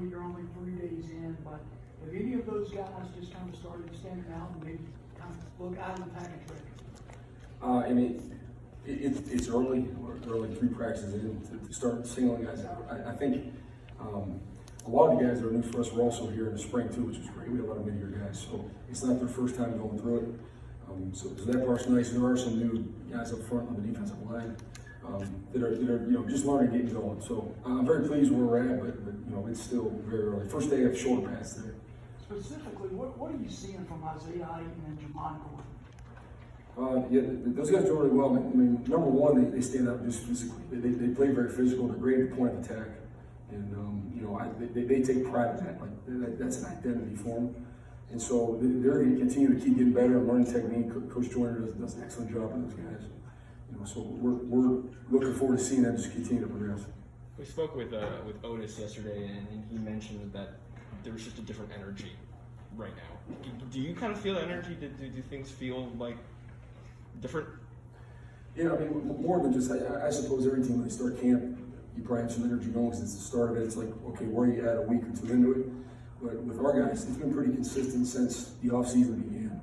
obviously you're only 3 days in, but have any of those guys just kind of started standing out and maybe kind of look out of the package ready? I mean, it's early. We're only 3 practices in to start singling guys out. I think a lot of the guys that are new for us were also here in the spring too, which is great. We have a lot of mid-year guys, so it's not their first time going through it. So that part's nice. There are some new guys up front on the defensive line that are just learning and getting going. So I'm very pleased where we're at, but it's still very early. First day of short pass there. Specifically, what are you seeing from Isaiah Ayton and Jamon Gordon? Those guys do really well. I mean, number one, they stand out just physically. They play very physical. They're great at the point of attack, and they take pride in that. Like that's an identity for them. And so they're going to continue to keep getting better and learning technique. Coach Joyner does an excellent job with those guys. So we're looking forward to seeing them just continue to progress. We spoke with Otis yesterday, and he mentioned that there's just a different energy right now. Do you kind of feel that energy? Do things feel like different? Yeah, I mean, more than just, I suppose every team when they start camp, you probably have some energy going because it's the start of it. It's like, okay, where are you at a week or two into it? But with our guys, it's been pretty consistent since the offseason began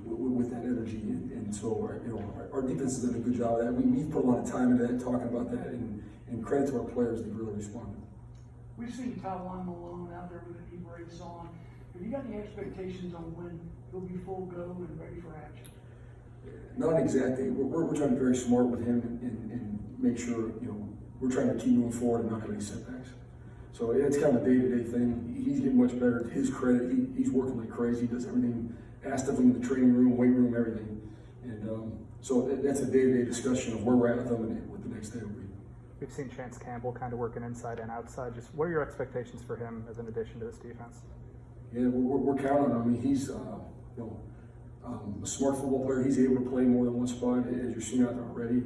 with that energy. And so, our defense has done a good job of that. We've put a lot of time into that, talking about that, and credit to our players, they've really responded. We've seen Tywan Malone out there with a knee brace on. Have you got any expectations on when he'll be full go and ready for action? Not exactly. We're trying to be very smart with him and make sure, we're trying to keep moving forward and not have any setbacks. So it's kind of a day-to-day thing. He's getting much better. To his credit, he's working like crazy. He does everything asked of him in the training room, weight room, everything. And so that's a day-to-day discussion of where we're at with him and what the next day will be. We've seen Chance Campbell kind of working inside and outside. Just what are your expectations for him as an addition to this defense? Yeah, we're counting on him. I mean, he's a smart football player. He's able to play more than one spot, as you're seeing out there already.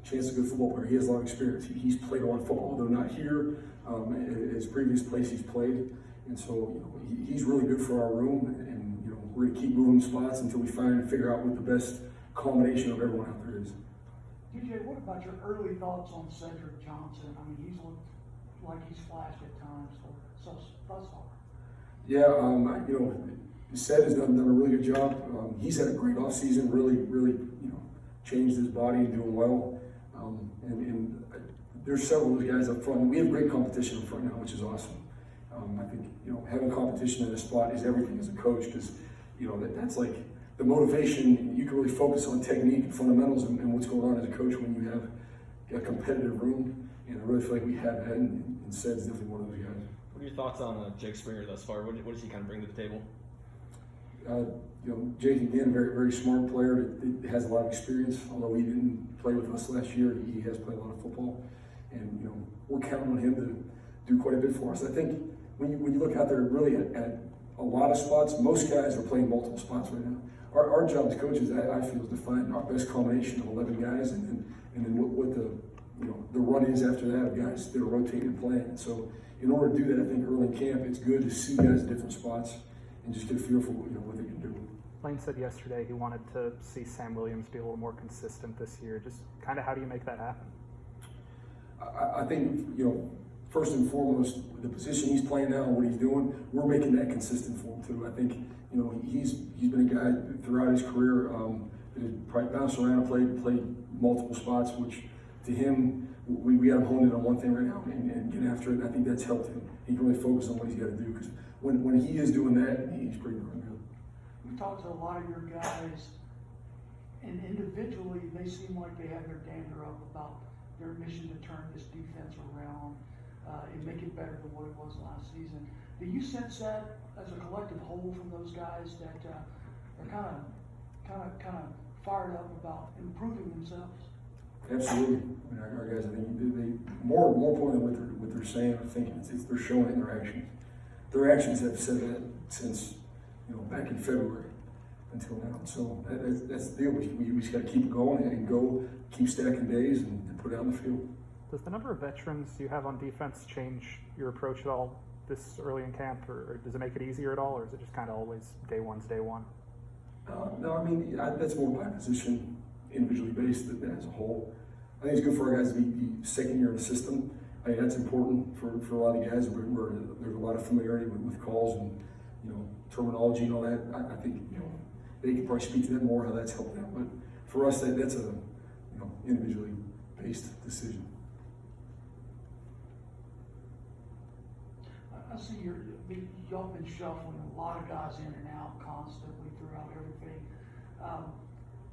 Chance is a good football player. He has a lot of experience. He's played a lot of football, though not here. At his previous place he's played, and so he's really good for our room. And we're going to keep moving spots until we find and figure out what the best combination of everyone out there is. DJ, what about your early thoughts on Cedric Johnson? I mean, he's looked like he's flashed at times thus far. Yeah, Ced has done a really good job. He's had a great offseason, really, changed his body and doing well. And there's several of those guys up front. We have great competition up front now, which is awesome. I think, having competition in a spot is everything as a coach because, that's like the motivation. You can really focus on technique and fundamentals and what's going on as a coach when you have a competitive room. And I really feel like we have that, and Ced's definitely one of those guys. What are your thoughts on Jake Springer thus far? What does he kind of bring to the table? Jake, again, very, very smart player that has a lot of experience. Although he didn't play with us last year, he has played a lot of football. And, we're counting on him to do quite a bit for us. I think when you look out there really at a lot of spots, most guys are playing multiple spots right now. Our job as coaches, I feel, is to find our best combination of 11 guys and then what the run is after that of guys that are rotating and playing. And so in order to do that, I think early in camp, it's good to see guys at different spots and just get a feel for what they can do. Lane said yesterday he wanted to see Sam Williams be a little more consistent this year. Just kind of how do you make that happen? I think, first and foremost, the position he's playing now and what he's doing, we're making that consistent for him too. I think, he's been a guy throughout his career that has probably bounced around and played multiple spots, which to him, we got him honed in on one thing right now and get after it. And I think that's helped him. He can really focus on what he's got to do because when he is doing that, he's pretty darn good. We've talked to a lot of your guys, and individually, they seem like they have their dander up about their mission to turn this defense around and make it better than what it was last season. Do you sense that as a collective whole from those guys that are kind of fired up about improving themselves? Absolutely. I mean, our guys, I think they more importantly what they're saying or thinking, it's they're showing in their actions. Their actions have said that since back in February until now. So that's the deal. We just got to keep going and go, keep stacking days and put it out in the field. Does the number of veterans you have on defense change your approach at all this early in camp, or does it make it easier at all, or is it just kind of always day one's day one? No, I mean, that's more by position, individually based than as a whole. I think it's good for our guys to be second year in the system I mean, that's important for a lot of guys where there's a lot of familiarity with calls and, you know, terminology and all that. I think, you know, they could probably speak to that more, how that's helped them. But for us, that's a, you know, individually based decision. I see y'all been shuffling a lot of guys in and out constantly throughout everything.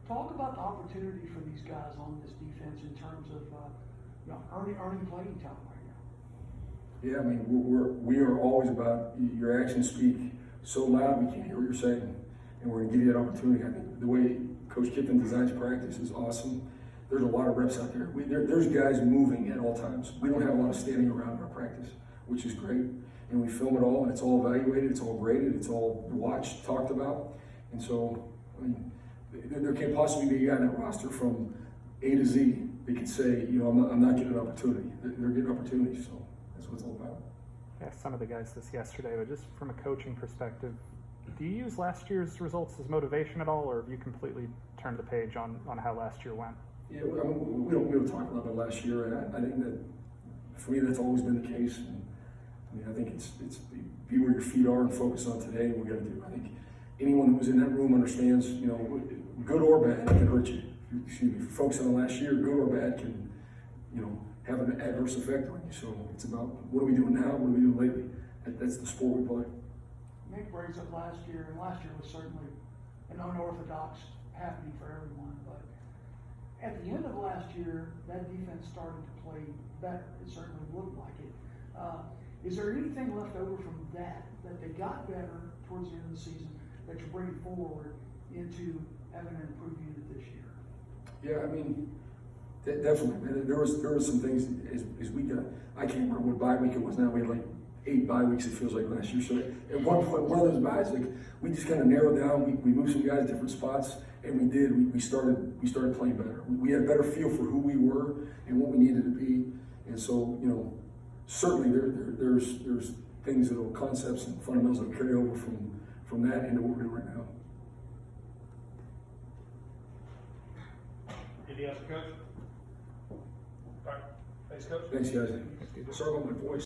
Talk about the opportunity for these guys on this defense in terms of you know, earning playing time right now. Yeah, I mean, we are always about your actions speak so loud we can't hear what you're saying, and we're going to give you that opportunity. I think the way Coach Kiffin designs practice is awesome. There's a lot of reps out there. There's guys moving at all times. We don't have a lot of standing around in our practice, which is great. And we film it all, and it's all evaluated, it's all graded, it's all watched, talked about. And so, I mean, there can't possibly be a guy in that roster from A to Z that could say, you know, I'm not getting an opportunity. They're getting opportunities, so that's what it's all about. I asked some of the guys this yesterday, but just from a coaching perspective, do you use last year's results as motivation at all, or have you completely turned the page on how last year went? Yeah, I mean, we don't talk a lot about last year, and I think that for me that's always been the case. And, I mean, I think it's be where your feet are and focus on today and what we got to do. I think anyone who was in that room understands, you know, good or bad can hurt you. Excuse me, if you focus on last year, good or bad can, you know, have an adverse effect on you. So it's about what are we doing now, what are we doing lately. That's the sport we play. Nick brings up last year, and last year was certainly an unorthodox happening for everyone, but at the end of last year, that defense started to play better. It certainly looked like it. Is there anything left over from that they got better towards the end of the season that you're bringing forward into having an improved unit this year? Yeah, I mean, definitely. There was some things as we got. I can't remember what bye week it was now. We had like 8 bye weeks. It feels like last year. So at one point, one of those byes, like we just kind of narrowed down. We moved some guys to different spots, and we started playing better. We had a better feel for who we were and what we needed to be. And so, you know, certainly there's things that'll concepts and fundamentals that will carry over from that into what we're doing right now. Anything else, Coach? All right. Thanks, Coach. Thanks, guys. Sorry about my voice.